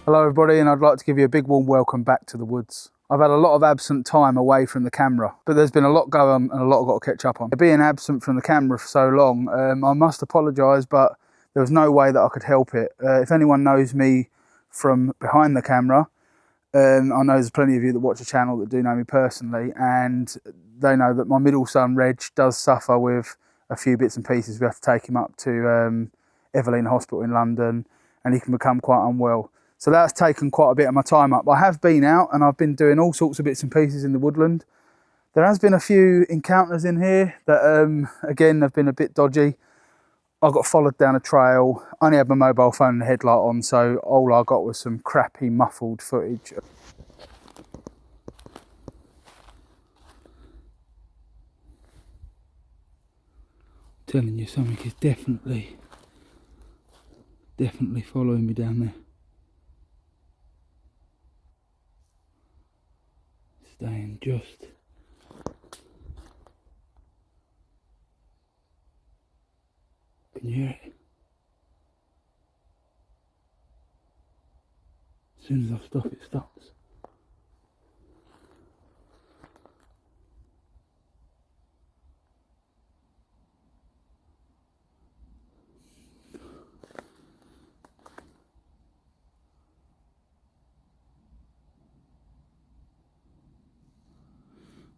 Hello everybody, and I'd like to give you a big warm welcome back to the woods. I've had a lot of absent time away from the camera, but there's been a lot going on and a lot I've got to catch up on. Being absent from the camera for so long, I must apologise, but there was no way that I could help it. If anyone knows me from behind the camera, I know there's plenty of you that watch the channel that do know me personally, and they know that my middle son Reg does suffer with a few bits and pieces. We have to take him up to Evelyn Hospital in London, and he can become quite unwell. So that's taken quite a bit of my time up. I have been out and I've been doing all sorts of bits and pieces in the woodland. There has been a few encounters in here that, again, have been a bit dodgy. I got followed down a trail. I only had my mobile phone and the headlight on, so all I got was some crappy muffled footage. I'm telling you, something is definitely following me down there. Staying just. Can you hear it? As soon as I stop, it stops.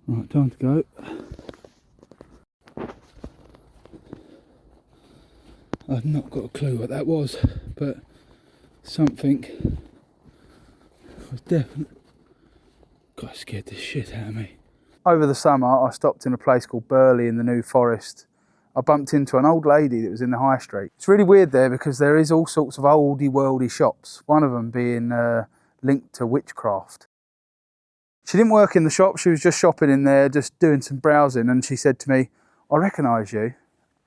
Right, time to go. I've not got a clue what that was, but something was definitely. God, it scared the shit out of me. Over the summer, I stopped in a place called Burley in the New Forest. I bumped into an old lady that was in the high street. It's really weird there because there is all sorts of oldie worldy shops, one of them being linked to witchcraft. She didn't work in the shop, she was just shopping in there, just doing some browsing, and she said to me, "I recognise you."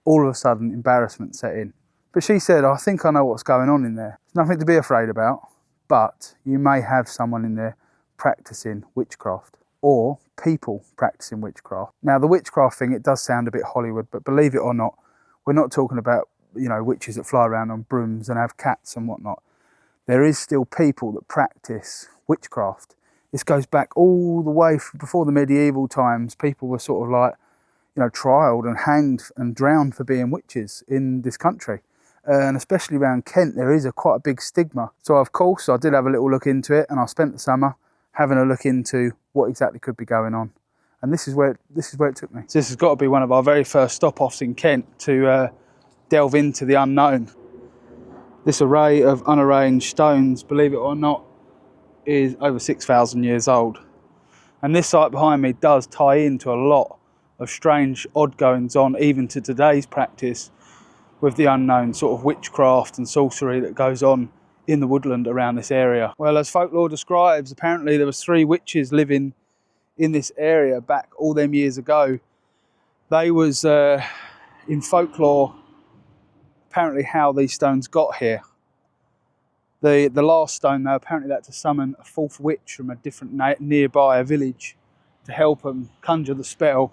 All of a sudden, embarrassment set in. But she said, "I think I know what's going on in there. There's nothing to be afraid about, but you may have someone in there practising witchcraft, or people practising witchcraft." Now, the witchcraft thing, it does sound a bit Hollywood, but believe it or not, we're not talking about, you know, witches that fly around on brooms and have cats and whatnot. There is still people that practice witchcraft. This goes back all the way before the medieval times. People were sort of like, you know, trialled and hanged and drowned for being witches in this country. And especially around Kent, there is quite a big stigma. So of course, I did have a little look into it, and I spent the summer having a look into what exactly could be going on. And this is where it took me. So this has got to be one of our very first stop-offs in Kent to delve into the unknown. This array of unarranged stones, believe it or not, is over 6,000 years old. And this site behind me does tie into a lot of strange odd goings on, even to today's practice, with the unknown sort of witchcraft and sorcery that goes on in the woodland around this area. Well, as folklore describes, apparently there was 3 witches living in this area back all them years ago. They was, in folklore, apparently how these stones got here. The last stone, though, apparently that to summon a 4th witch from a different nearby village to help them conjure the spell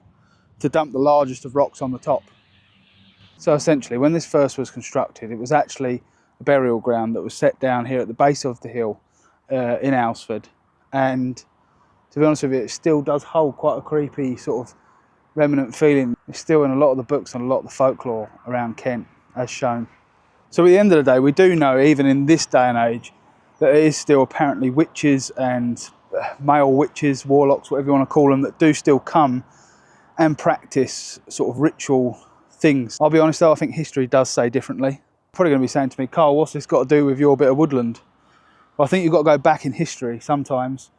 to dump the largest of rocks on the top. So essentially, when this first was constructed, it was actually a burial ground that was set down here at the base of the hill in Alresford. And to be honest with you, it still does hold quite a creepy sort of remnant feeling. It's still in a lot of the books and a lot of the folklore around Kent, as shown. So at the end of the day, we do know, even in this day and age, that there is still apparently witches and male witches, warlocks, whatever you want to call them, that do still come and practice sort of ritual things. I'll be honest though, I think history does say differently. Probably going to be saying to me, "Carl, what's this got to do with your bit of woodland?" Well, I think you've got to go back in history sometimes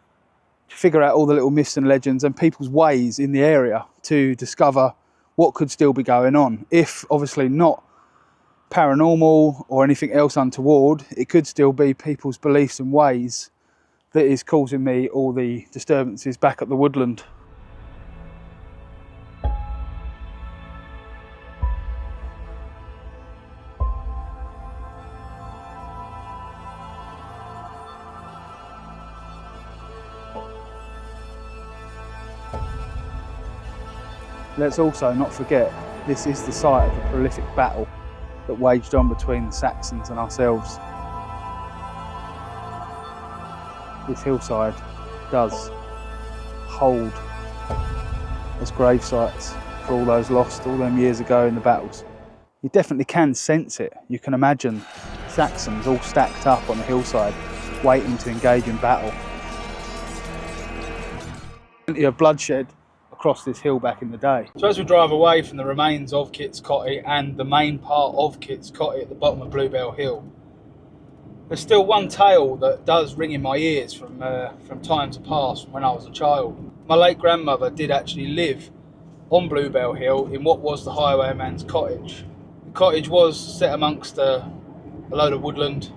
to figure out all the little myths and legends and people's ways in the area to discover what could still be going on. If obviously not paranormal or anything else untoward, it could still be people's beliefs and ways that is causing me all the disturbances back at the woodland. Let's also not forget, this is the site of a prolific battle that waged on between the Saxons and ourselves. this hillside does hold as grave sites for all those lost all them years ago in the battles. You definitely can sense it. You can imagine Saxons all stacked up on the hillside waiting to engage in battle. Plenty of bloodshed across this hill back in the day. So as we drive away from the remains of Kit's Cotty and the main part of Kit's Cotty at the bottom of Bluebell Hill, there's still one tale that does ring in my ears from times past, from when I was a child. My late grandmother did actually live on Bluebell Hill in what was the highwayman's cottage. The cottage was set amongst a load of woodland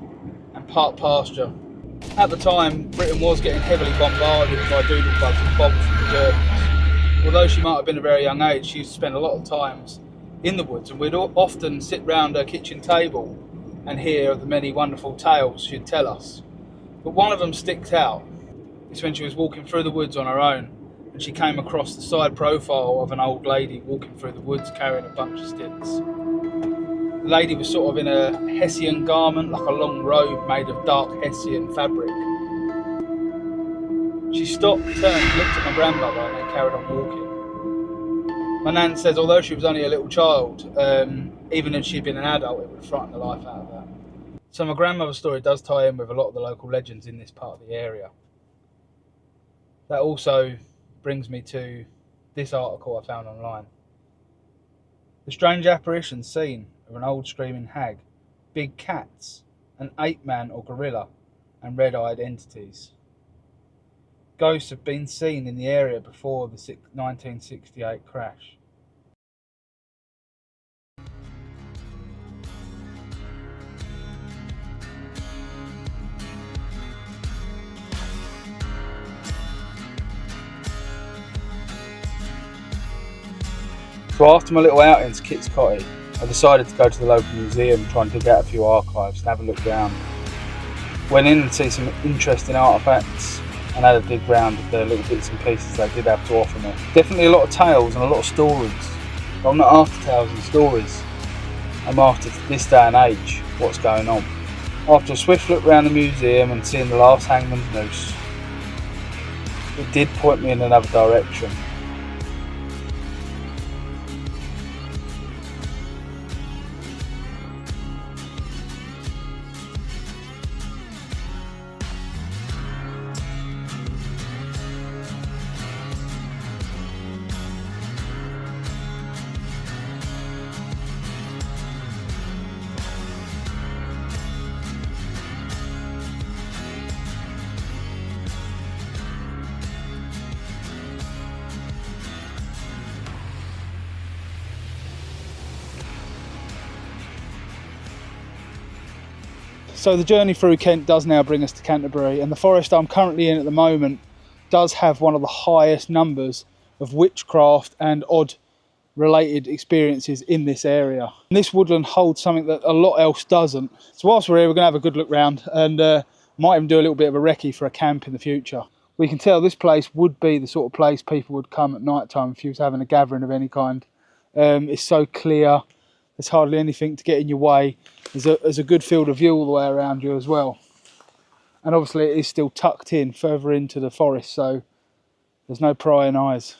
and park pasture. At the time, Britain was getting heavily bombarded by doodlebugs and bombs from the Germans. Although she might have been a very young age, she used to spend a lot of times in the woods, and we'd often sit round her kitchen table and hear of the many wonderful tales she'd tell us. But one of them sticked out. It's when she was walking through the woods on her own, and she came across the side profile of an old lady walking through the woods carrying a bunch of sticks. The lady was sort of in a Hessian garment, like a long robe made of dark Hessian fabric. She stopped, turned, looked at my grandmother, and then carried on walking. My nan says although she was only a little child, even if she'd been an adult, it would have frightened the life out of her. So my grandmother's story does tie in with a lot of the local legends in this part of the area. That also brings me to this article I found online. The strange apparition seen of an old screaming hag, big cats, an ape-man or gorilla, and red-eyed entities. Ghosts have been seen in the area before the 1968 crash. So after my little outing to Kit's Cotty, I decided to go to the local museum, try and dig out a few archives and have a look round. Went in and see some interesting artefacts and had a dig round of the little bits and pieces they did have to offer me. Definitely a lot of tales and a lot of stories. But I'm not after tales and stories. I'm after this day and age, what's going on. After a swift look around the museum and seeing the last hangman's noose, it did point me in another direction. So the journey through Kent does now bring us to Canterbury, and the forest I'm currently in at the moment does have one of the highest numbers of witchcraft and odd related experiences in this area. And this woodland holds something that a lot else doesn't. So whilst we're here, we're going to have a good look round and might even do a little bit of a recce for a camp in the future. We can tell this place would be the sort of place people would come at night time if you was having a gathering of any kind. It's so clear. There's hardly anything to get in your way. There's a good field of view all the way around you as well. And obviously it is still tucked in further into the forest, so there's no prying eyes.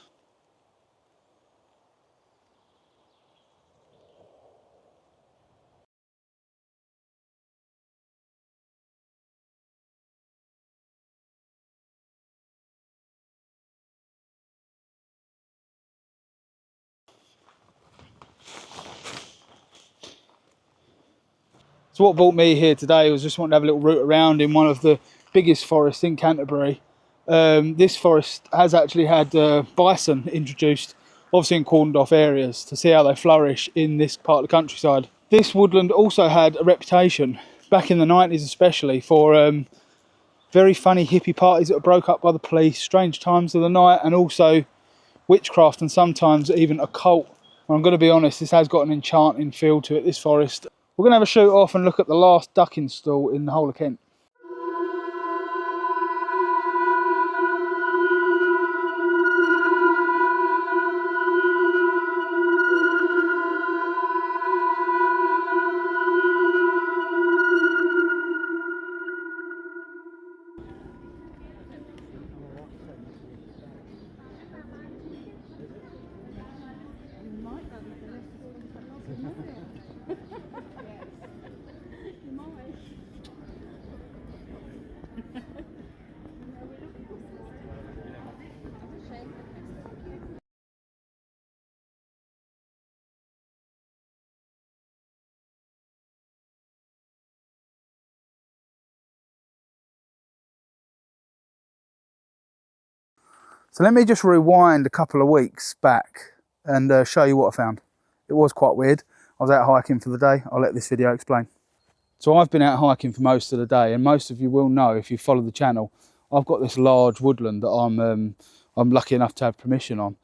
So what brought me here today was just wanting to have a little route around in one of the biggest forests in Canterbury. This forest has actually had bison introduced, obviously in cordoned off areas, to see how they flourish in this part of the countryside. This woodland also had a reputation, back in the 90s especially, for very funny hippie parties that were broke up by the police, strange times of the night, and also witchcraft and sometimes even a cult. And I'm going to be honest, this has got an enchanting feel to it, this forest. We're going to have a shoot off and look at the last ducking stall in the whole of Kent. So let me just rewind a couple of weeks back and show you what I found. It was quite weird. I was out hiking for the day. I'll let this video explain. So I've been out hiking for most of the day, and most of you will know if you follow the channel, I've got this large woodland that I'm lucky enough to have permission on.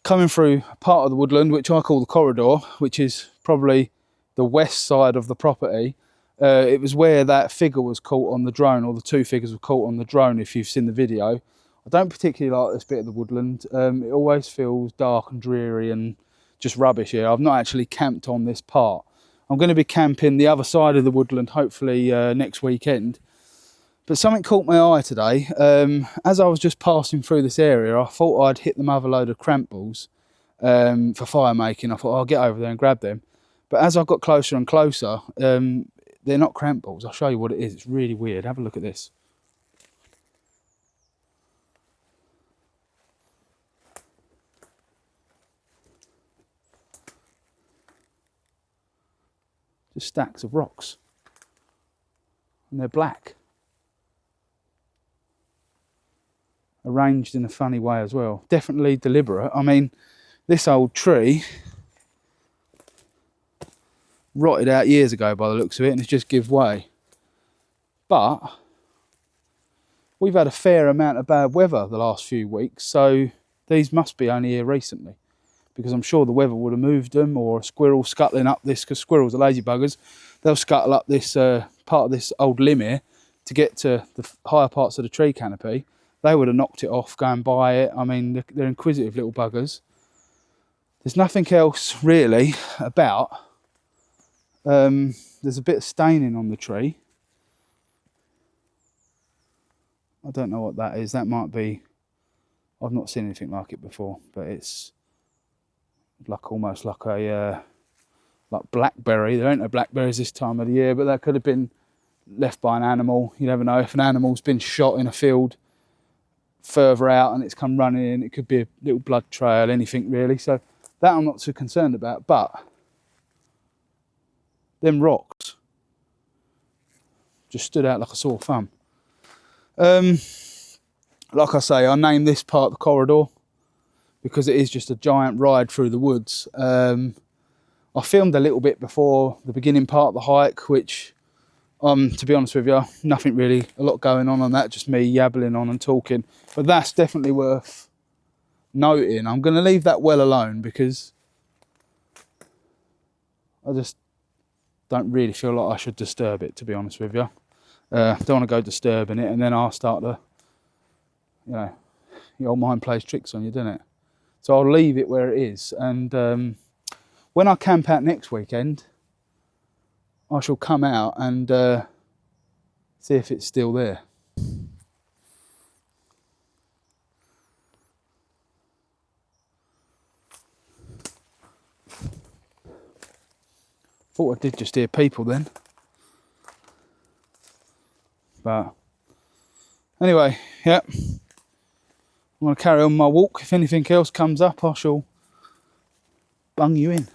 Coming through part of the woodland, which I call the corridor, which is probably the west side of the property. It was where that figure was caught on the drone, or the two figures were caught on the drone, if you've seen the video. I don't particularly like this bit of the woodland. It always feels dark and dreary and just rubbish here. I've not actually camped on this part. I'm going to be camping the other side of the woodland, hopefully next weekend. But something caught my eye today. As I was just passing through this area, I thought I'd hit them other load of cramp balls for fire making. I thought I'll get over there and grab them. But as I got closer and closer, they're not cramp balls. I'll show you what it is. It's really weird. Have a look at this. Just stacks of rocks. And they're black. Arranged in a funny way as well. Definitely deliberate. I mean, this old tree rotted out years ago by the looks of it, and it's just give way. But we've had a fair amount of bad weather the last few weeks, so these must be only here recently, because I'm sure the weather would have moved them, or a squirrel scuttling up this, because squirrels are lazy buggers. They'll scuttle up this part of this old limb here to get to the higher parts of the tree canopy. They would have knocked it off going by it. I mean, they're inquisitive little buggers. There's nothing else really about. There's a bit of staining on the tree. I don't know what that is. That might be, I've not seen anything like it before, but it's like almost like a like blackberry. There ain't no blackberries this time of the year, but that could have been left by an animal. You never know. If an animal's been shot in a field further out and it's come running in, it could be a little blood trail, anything really. So that I'm not too concerned about. But them rocks just stood out like a sore thumb. Like I say, I named this part the corridor because it is just a giant ride through the woods. I filmed a little bit before the beginning part of the hike, which to be honest with you, nothing really, a lot going on that, just me yabbling on and talking. But that's definitely worth noting. I'm going to leave that well alone because I just don't really feel like I should disturb it, to be honest with you. Don't want to go disturbing it, and then I'll start to, you know, your mind plays tricks on you, doesn't it? So I'll leave it where it is, and when I camp out next weekend, I shall come out and see if it's still there. Thought I did just hear people then. But anyway, yeah. I'm going to carry on my walk. If anything else comes up, I shall bung you in.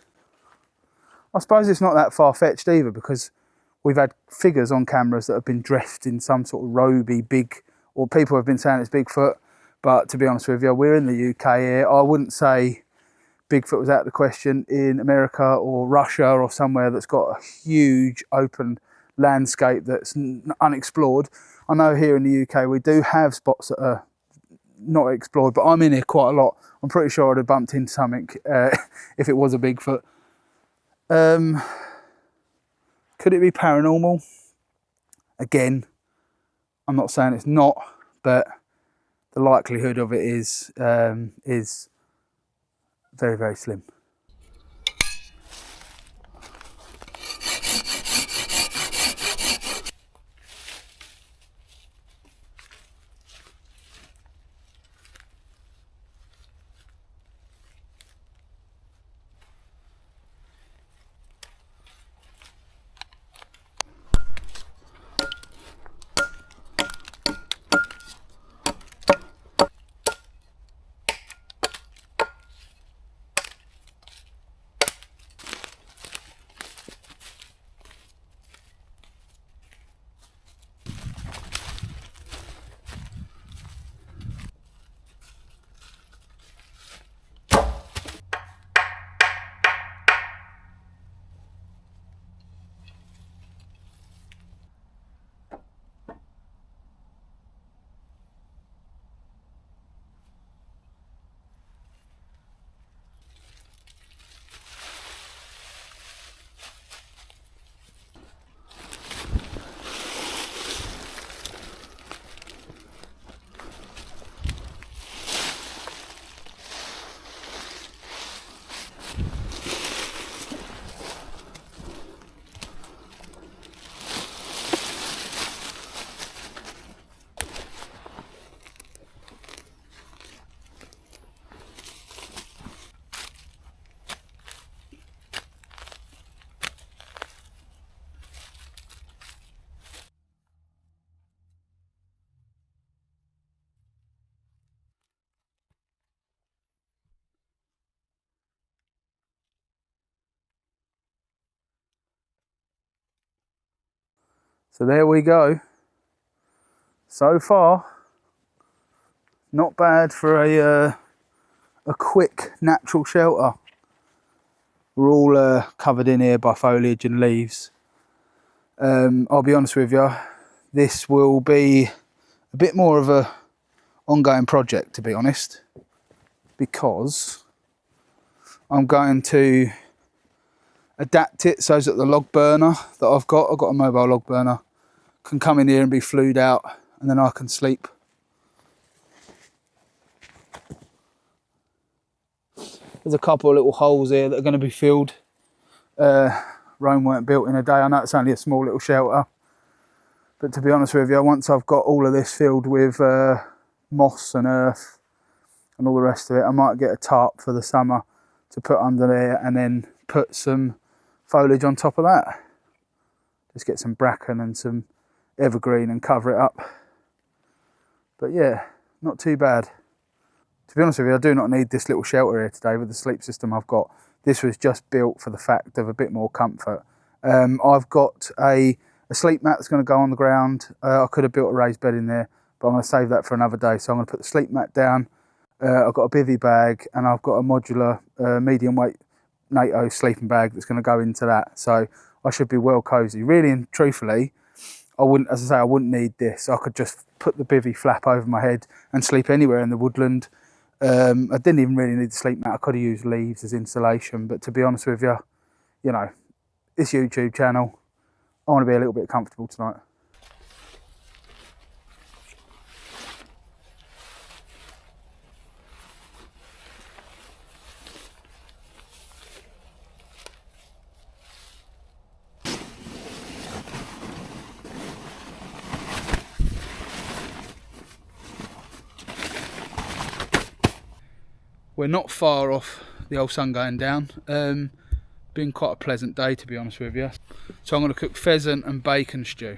I suppose it's not that far-fetched either, because we've had figures on cameras that have been dressed in some sort of roby, big, or people have been saying it's Bigfoot. But to be honest with you, we're in the UK here. I wouldn't say Bigfoot was out of the question in America or Russia or somewhere that's got a huge open landscape that's unexplored. I know here in the UK we do have spots that are not explored, but I'm in here quite a lot. I'm pretty sure I'd have bumped into something if it was a Bigfoot. Could it be paranormal? Again, I'm not saying it's not, but the likelihood of it is very, very slim. So there we go. So far, not bad for a quick natural shelter. We're all covered in here by foliage and leaves. I'll be honest with you, this will be a bit more of a ongoing project, to be honest, because I'm going to adapt it so that the log burner that I've got a mobile log burner, can come in here and be flued out, and then I can sleep. There's a couple of little holes here that are going to be filled. Rome weren't built in a day. I know it's only a small little shelter, but to be honest with you, once I've got all of this filled with moss and earth and all the rest of it, I might get a tarp for the summer to put under there and then put some foliage on top of that. Just get some bracken and some evergreen and cover it up. But yeah, not too bad. To be honest with you, I do not need this little shelter here today with the sleep system I've got. This was just built for the fact of a bit more comfort. I've got a sleep mat that's going to go on the ground. I could have built a raised bed in there, but I'm going to save that for another day. So I'm going to put the sleep mat down. I've got a bivvy bag, and I've got a modular medium weight NATO sleeping bag that's going to go into that. So I should be well cosy. Really and truthfully, I wouldn't, as I say, I wouldn't need this. I could just put the bivvy flap over my head and sleep anywhere in the woodland. I didn't even really need the sleep mat. I could have used leaves as insulation, but to be honest with you, you know, this YouTube channel, I want to be a little bit comfortable tonight. We're not far off the old sun going down. Been quite a pleasant day, to be honest with you. So I'm going to cook pheasant and bacon stew.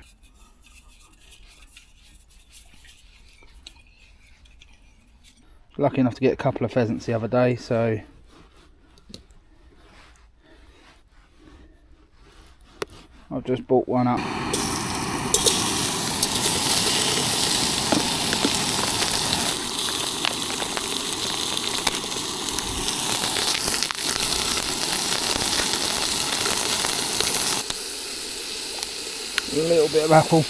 Lucky enough to get a couple of pheasants the other day, so I've just bought one up. A little bit of apple.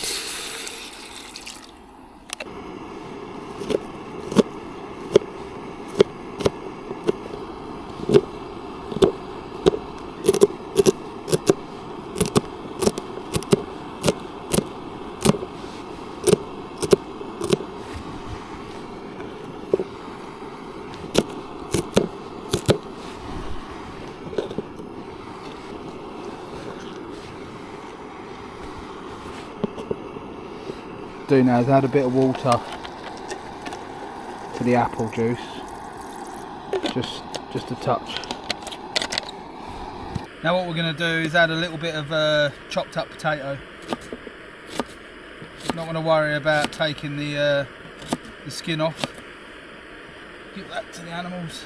Do now is add a bit of water to the apple juice, just a touch. Now what we're going to do is add a little bit of chopped up potato. Not going to worry about taking the skin off. Give that to the animals.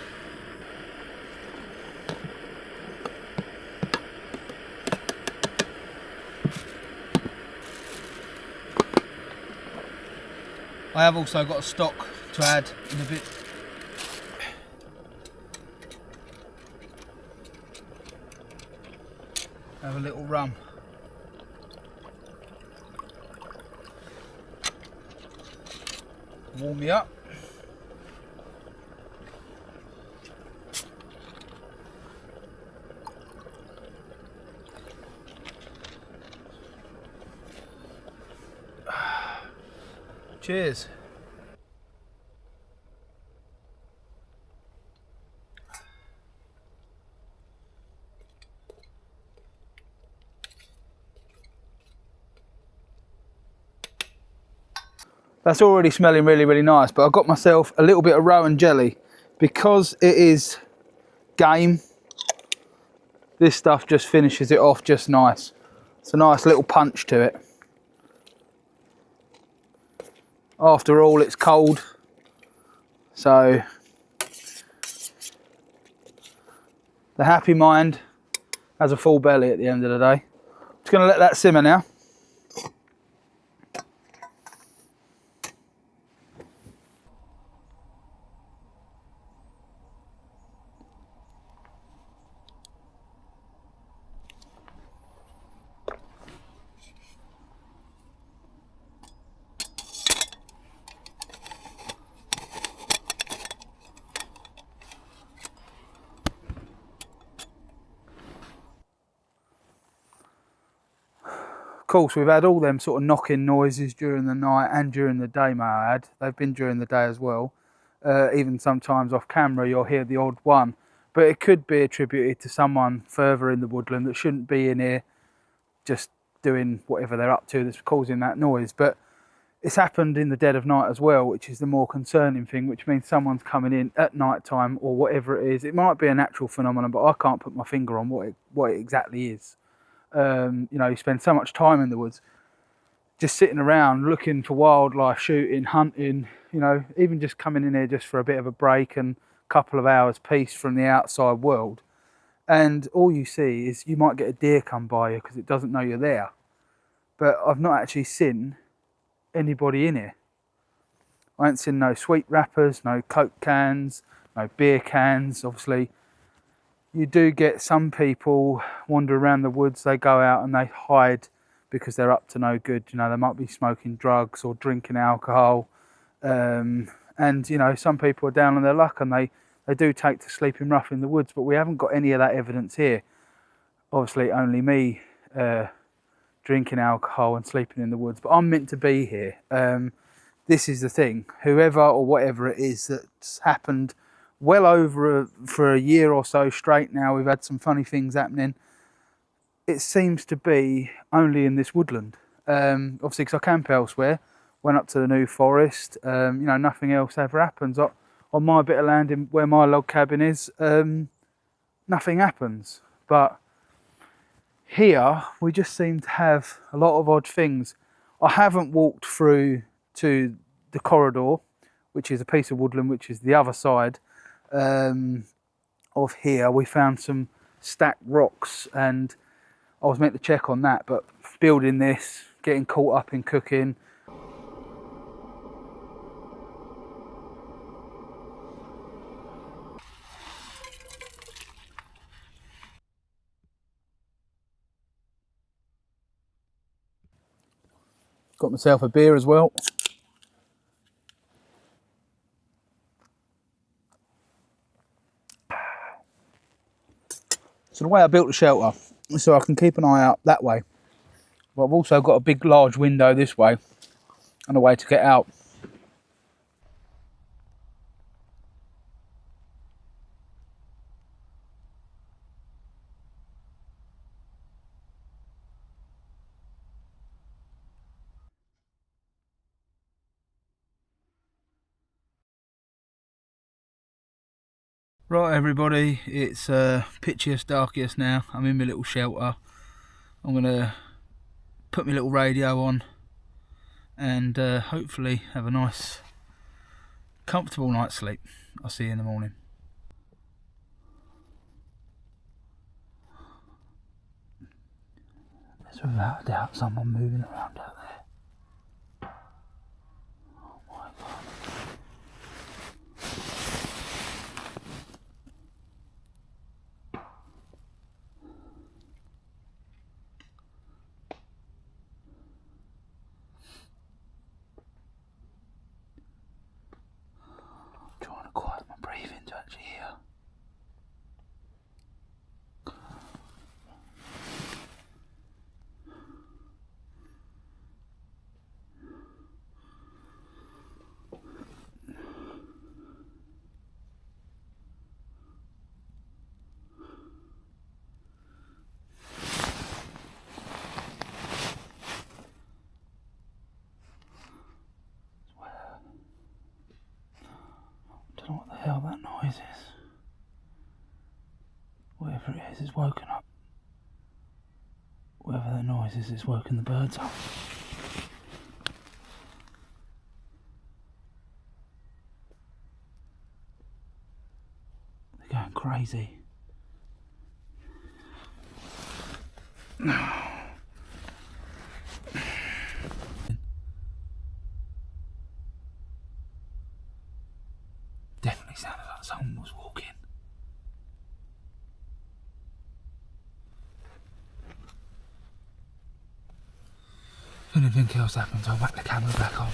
I have also got a stock to add in a bit. Have a little rum. Warm me up. Cheers. That's already smelling really, really nice, but I got myself a little bit of rowan jelly. Because it is game, this stuff just finishes it off just nice. It's a nice little punch to it. After all, it's cold, so the happy mind has a full belly at the end of the day. Just going to let that simmer now. of course, we've had all them sort of knocking noises during the night and during the day, may I add. They've been during the day as well. Even sometimes off camera, you'll hear the odd one. But it could be attributed to someone further in the woodland that shouldn't be in here just doing whatever they're up to that's causing that noise. But it's happened in the dead of night as well, which is the more concerning thing, which means someone's coming in at night time or whatever it is. It might be a natural phenomenon, but I can't put my finger on what it exactly is. You know, you spend so much time in the woods just sitting around looking for wildlife, shooting, hunting, you know, even just coming in here just for a bit of a break and a couple of hours peace from the outside world. And all you see is you might get a deer come by you because it doesn't know you're there. But I've not actually seen anybody in here. I ain't seen no sweet wrappers, no Coke cans, no beer cans. Obviously, you do get some people wander around the woods, they go out and they hide because they're up to no good. You know, they might be smoking drugs or drinking alcohol. And, you know, some people are down on their luck and they do take to sleeping rough in the woods, but we haven't got any of that evidence here. Obviously, only me drinking alcohol and sleeping in the woods, but I'm meant to be here. This is the thing, whoever or whatever it is that's happened well over for a year or so straight now, we've had some funny things happening. It seems to be only in this woodland. Obviously, because I camp elsewhere, went up to the New Forest, you know, nothing else ever happens. On my bit of land in where my log cabin is, nothing happens. But here, we just seem to have a lot of odd things. I haven't walked through to the corridor, which is a piece of woodland, which is the other side of here. We found some stacked rocks and I was meant to check on that, but building this, getting caught up in cooking. Got myself a beer as well. So the way I built the shelter is so I can keep an eye out that way. But I've also got a big large window this way and a way to get out. Right everybody, it's pitchiest, darkest now. I'm in my little shelter. I'm gonna put my little radio on and hopefully have a nice comfortable night's sleep. I'll see you in the morning. There's without a doubt someone moving around out there. Oh my God. Trying to quiet my breathing to actually hear. I don't know what the hell that noise is. Whatever it is, it's woken up. Whatever the noise is, it's woken the birds up. They're going crazy. Definitely sounded like someone was walking. If anything else happens, I'll whack the camera back on.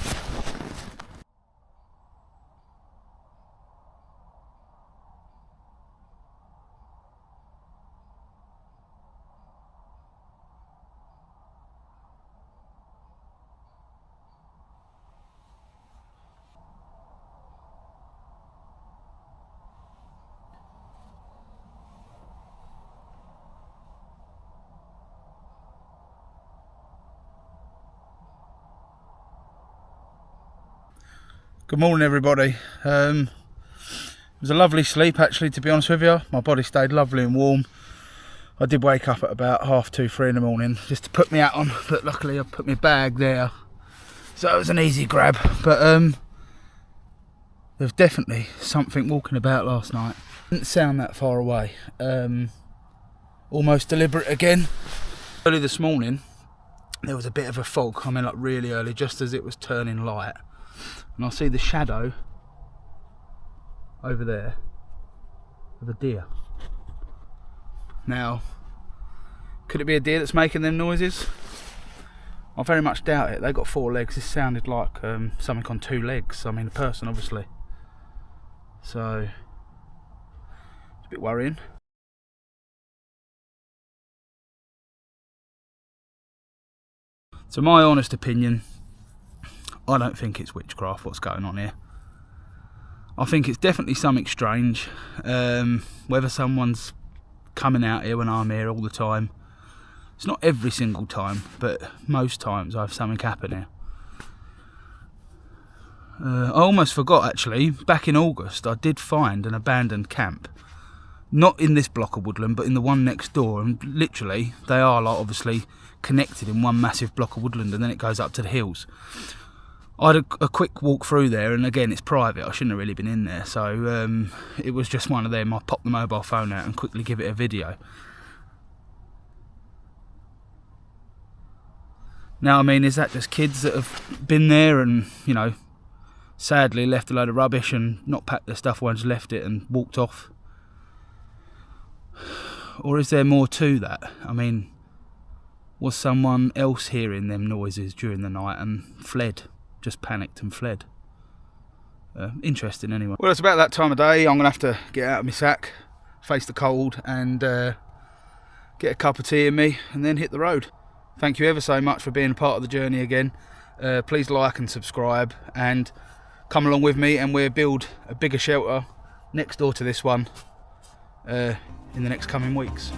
Good morning, everybody. It was a lovely sleep, actually, to be honest with you. My body stayed lovely and warm. I did wake up at about 2:30, 3 in the morning just to put my hat on, but luckily I put my bag there, so it was an easy grab. But there was definitely something walking about last night. Didn't sound that far away. Almost deliberate again. Early this morning there was a bit of a fog. I mean, like really early, just as it was turning light. And I see the shadow over there of a deer. Now, could it be a deer that's making them noises? I very much doubt it. They got 4 legs. This sounded like something on 2 legs. I mean, a person, obviously. So, it's a bit worrying. So, my honest opinion, I don't think it's witchcraft what's going on here. I think it's definitely something strange. Whether someone's coming out here when I'm here all the time. It's not every single time, but most times I have something happen here. I almost forgot, actually, back in August I did find an abandoned camp. Not in this block of woodland, but in the one next door, and literally they are like obviously connected in one massive block of woodland, and then it goes up to the hills. I had a quick walk through there, and again, it's private. I shouldn't have really been in there, so it was just one of them. I popped the mobile phone out and quickly give it a video. Now, I mean, is that just kids that have been there and, you know, sadly left a load of rubbish and not packed their stuff away and just left it and walked off? Or is there more to that? I mean, was someone else hearing them noises during the night and fled? Just panicked and fled. Interesting anyway. Well, it's about that time of day. I'm going to have to get out of my sack, face the cold, and get a cup of tea in me and then hit the road. Thank you ever so much for being a part of the journey again. Please like and subscribe and come along with me, and we'll build a bigger shelter next door to this one in the next coming weeks.